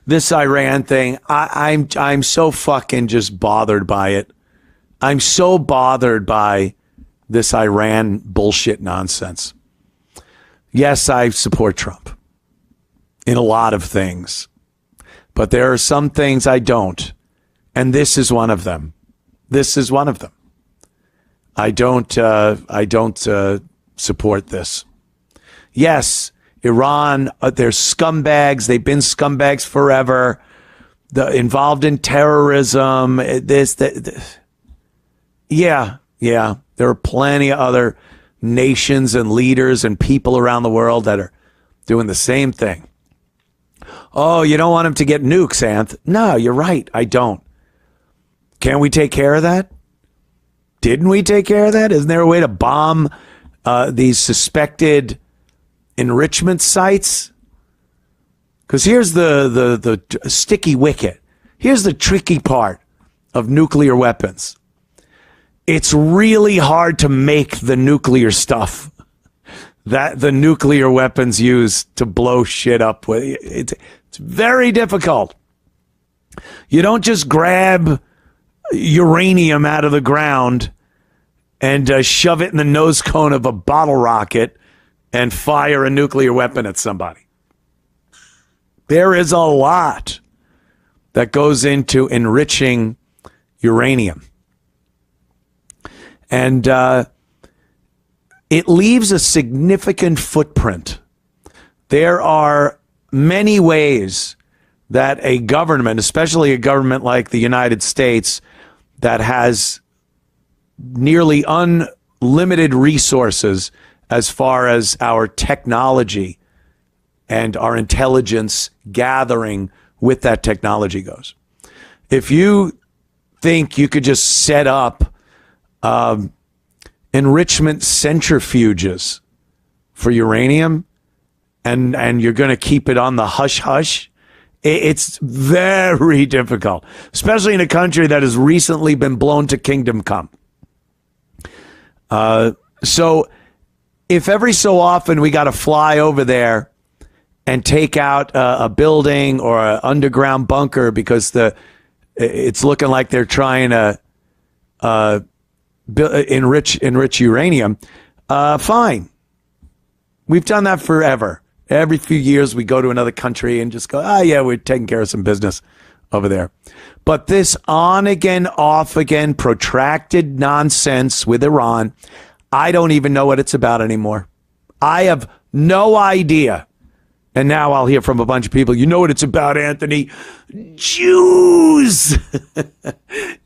This Iran thing, I'm so fucking just bothered by it. I'm so bothered by this Iran bullshit nonsense. Yes, I support Trump in a lot of things, but there are some things I don't, and this is one of them. This is one of them. I don't support this. Yes, Iran, they're scumbags. They've been scumbags forever. Involved in terrorism. Yeah. There are plenty of other nations and leaders and people around the world that are doing the same thing. Oh, you don't want them to get nukes, Anth? No, you're right. I don't. Can we take care of that? Didn't we take care of that? Isn't there a way to bomb these suspected enrichment sites? Because here's the sticky wicket. Here's the tricky part of nuclear weapons. It's really hard to make the nuclear stuff that the nuclear weapons use to blow shit up with. It's very difficult. You don't just grab uranium out of the ground and shove it in the nose cone of a bottle rocket and fire a nuclear weapon at somebody. There is a lot that goes into enriching uranium. And it leaves a significant footprint. There are many ways that a government, especially a government like the United States, that has nearly unlimited resources as far as our technology and our intelligence gathering with that technology goes. If you think you could just set up enrichment centrifuges for uranium and you're going to keep it on the hush-hush, it's very difficult, especially in a country that has recently been blown to kingdom come. So if every so often we got to fly over there and take out a building or an underground bunker because it's looking like they're trying to enrich uranium, fine. We've done that forever. Every few years we go to another country and just go, yeah, we're taking care of some business over there. But this on again, off again, protracted nonsense with Iran, I don't even know what it's about anymore. I have no idea. And now I'll hear from a bunch of people, you know what it's about, Anthony? Jews!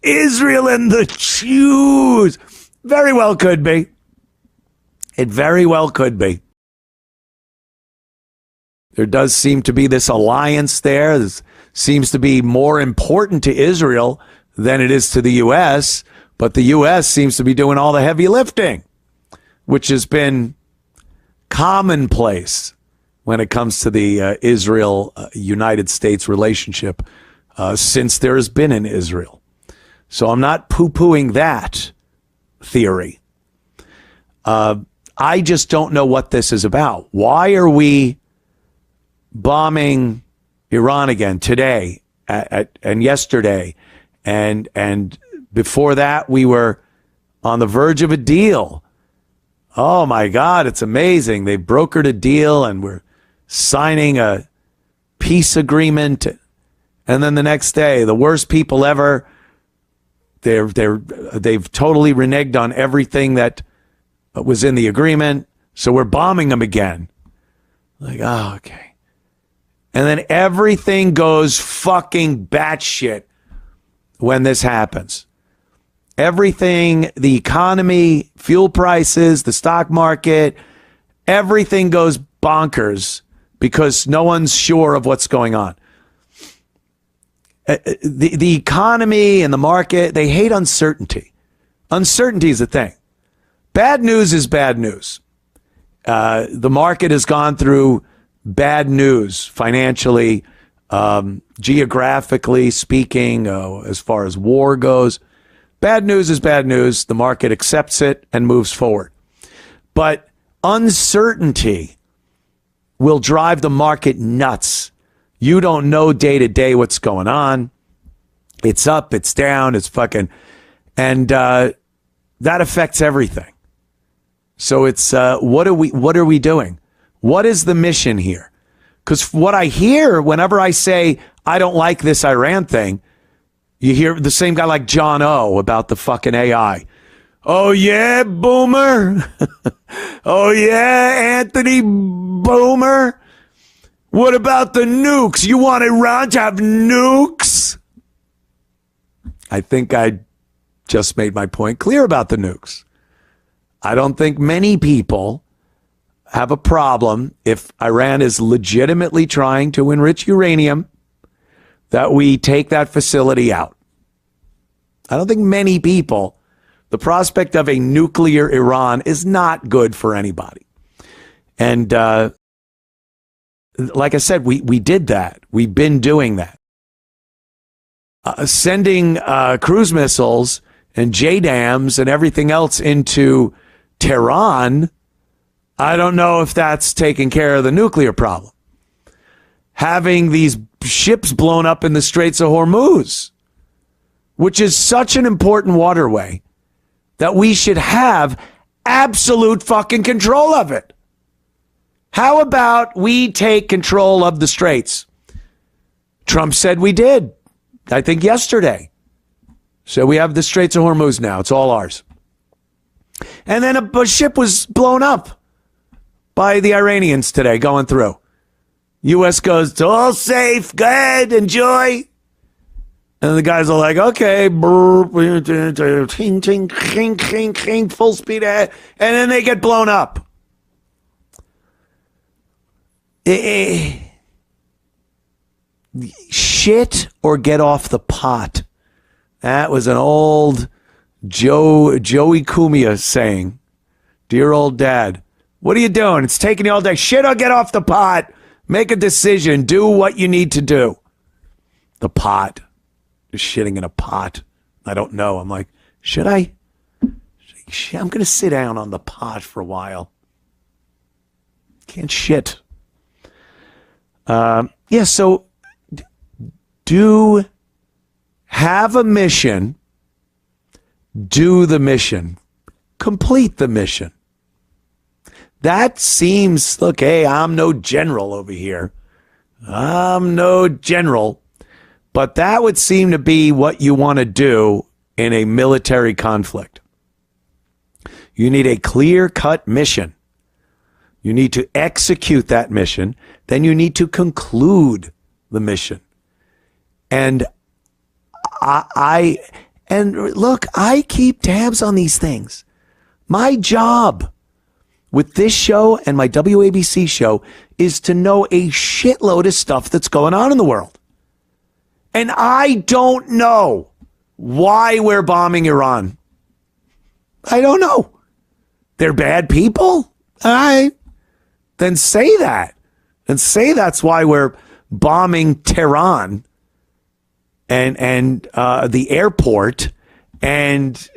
Israel and the Jews! Very well could be. It very well could be. There does seem to be this alliance there. This seems to be more important to Israel than it is to the U.S., but the U.S. seems to be doing all the heavy lifting, which has been commonplace when it comes to the Israel-United States relationship since there has been an Israel. So I'm not poo-pooing that theory. I just don't know what this is about. Why are we bombing Iran again today and yesterday? And before that, we were on the verge of a deal. Oh, my God, it's amazing. They brokered a deal and we're signing a peace agreement. And then the next day, the worst people ever, they've totally reneged on everything that was in the agreement. So we're bombing them again. Like, oh, okay. And then everything goes fucking batshit when this happens. Everything, the economy, fuel prices, the stock market, everything goes bonkers because no one's sure of what's going on. The economy and the market, they hate uncertainty. Uncertainty is a thing. Bad news is bad news. The market has gone through bad news financially geographically speaking, as far as war goes. Bad news is bad news. The market accepts it and moves forward. But uncertainty will drive the market nuts. You don't know day to day what's going on. It's up, it's down, it's fucking... And that affects everything. So it's, what are we doing? What is the mission here? Because what I hear whenever I say, I don't like this Iran thing, you hear the same guy like John O about the fucking AI. Oh, yeah, Boomer. Oh, yeah, Anthony Boomer. What about the nukes? You want Iran to have nukes? I think I just made my point clear about the nukes. I don't think many people have a problem if Iran is legitimately trying to enrich uranium that we take that facility out. I don't think many people, the prospect of a nuclear Iran is not good for anybody. And like I said, we did that. We've been doing that. Sending cruise missiles and JDAMs and everything else into Tehran, I don't know if that's taking care of the nuclear problem. Having these ships blown up in the Straits of Hormuz, which is such an important waterway that we should have absolute fucking control of it. How about we take control of the Straits? Trump said we did, I think yesterday. So we have the Straits of Hormuz now. It's all ours. And then a ship was blown up by the Iranians today going through. U.S. goes, it's all safe. Go ahead, enjoy. And the guys are like, okay, ting, ting, ting, ting, ting, full speed ahead. And then they get blown up. Shit or get off the pot. That was an old Joey Cumia saying. Dear old dad, what are you doing? It's taking you all day. Shit or get off the pot. Make a decision. Do what you need to do. The pot. Just shitting in a pot. I don't know. I'm like, should I? I'm going to sit down on the pot for a while. Can't shit. Yeah, so do have a mission. Do the mission. Complete the mission. That seems, look, hey, I'm no general over here. I'm no general. But that would seem to be what you want to do in a military conflict. You need a clear-cut mission. You need to execute that mission. Then you need to conclude the mission. And look, I keep tabs on these things. My job with this show and my WABC show is to know a shitload of stuff that's going on in the world. And I don't know why we're bombing Iran. I don't know. They're bad people? All right. Then say that. And say that's why we're bombing Tehran and the airport. And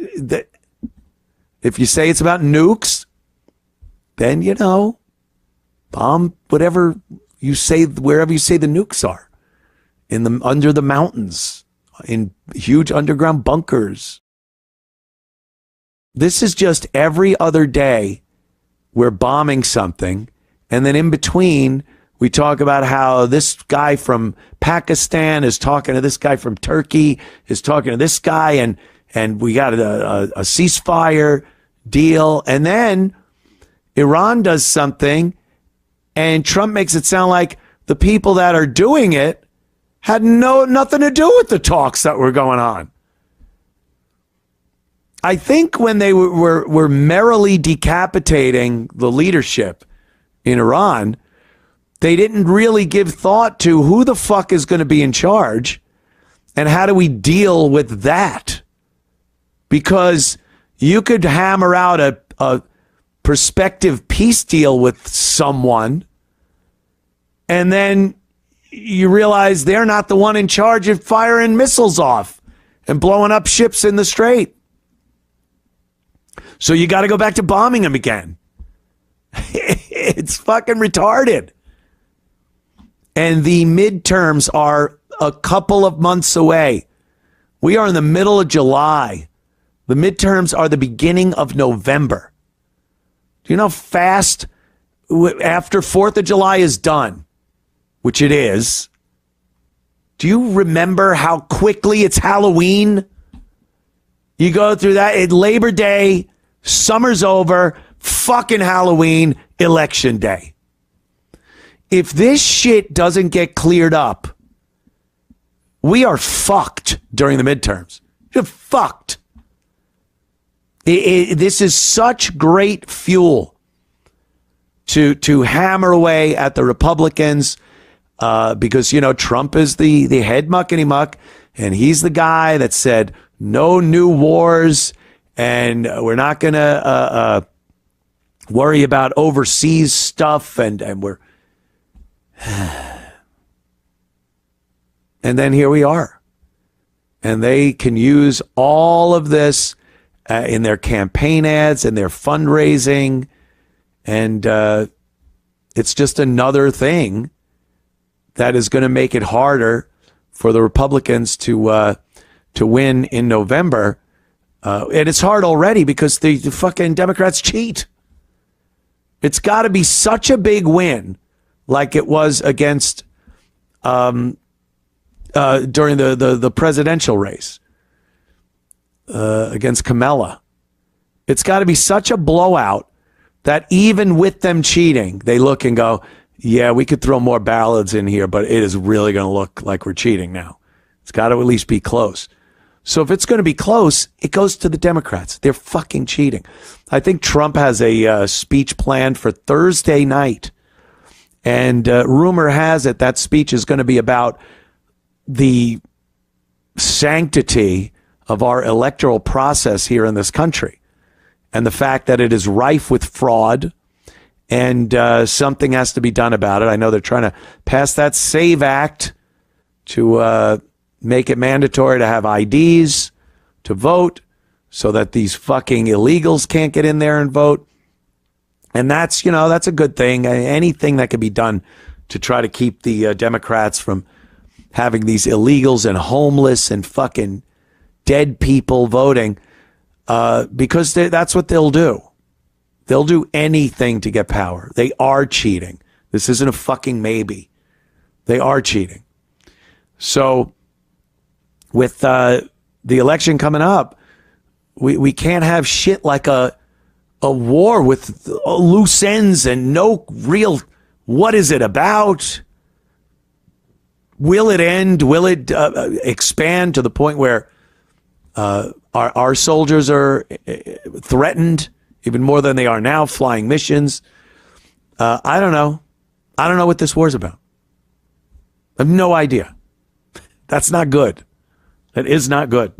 if you say it's about nukes, then, you know, bomb whatever you say, wherever you say the nukes are. Under the mountains, in huge underground bunkers. This is just every other day we're bombing something, and then in between we talk about how this guy from Pakistan is talking to this guy from Turkey, is talking to this guy, and we got a ceasefire deal, and then Iran does something, and Trump makes it sound like the people that are doing it had nothing to do with the talks that were going on. I think when they were merrily decapitating the leadership in Iran, they didn't really give thought to who the fuck is going to be in charge and how do we deal with that? Because you could hammer out a prospective peace deal with someone, and then you realize they're not the one in charge of firing missiles off and blowing up ships in the strait. So you got to go back to bombing them again. It's fucking retarded. And the midterms are a couple of months away. We are in the middle of July. The midterms are the beginning of November. Do you know how fast after 4th of July is done, which it is? Do you remember how quickly it's Halloween? You go through that at Labor Day, summer's over, fucking Halloween, election day. If this shit doesn't get cleared up, we are fucked during the midterms. You're fucked. This is such great fuel to hammer away at the Republicans because, you know, Trump is the head muckety muck, and he's the guy that said no new wars, and we're not going to worry about overseas stuff, and we're... And then here we are. And they can use all of this in their campaign ads and their fundraising. And it's just another thing that is going to make it harder for the Republicans to win in November. And it's hard already because the fucking Democrats cheat. It's got to be such a big win, like it was against during the presidential race against Kamala. It's got to be such a blowout that even with them cheating, they look and go, yeah, we could throw more ballots in here, but it is really going to look like we're cheating now. It's got to at least be close. So if it's going to be close, it goes to the Democrats. They're fucking cheating. I think Trump has a speech planned for Thursday night. And rumor has it that speech is going to be about the sanctity of our electoral process here in this country and the fact that it is rife with fraud and something has to be done about it. I know they're trying to pass that SAVE Act to make it mandatory to have IDs to vote so that these fucking illegals can't get in there and vote. And that's, you know, that's a good thing. Anything that can be done to try to keep the Democrats from having these illegals and homeless and fucking dead people voting, because that's what they'll do. They'll do anything to get power. They are cheating. This isn't a fucking maybe. They are cheating. So with the election coming up, we can't have shit like a war with loose ends and no real, what is it about? Will it end? Will it expand to the point where our soldiers are threatened even more than they are now, flying missions? I don't know. I don't know what this war's about. I have no idea. That's not good. That is not good.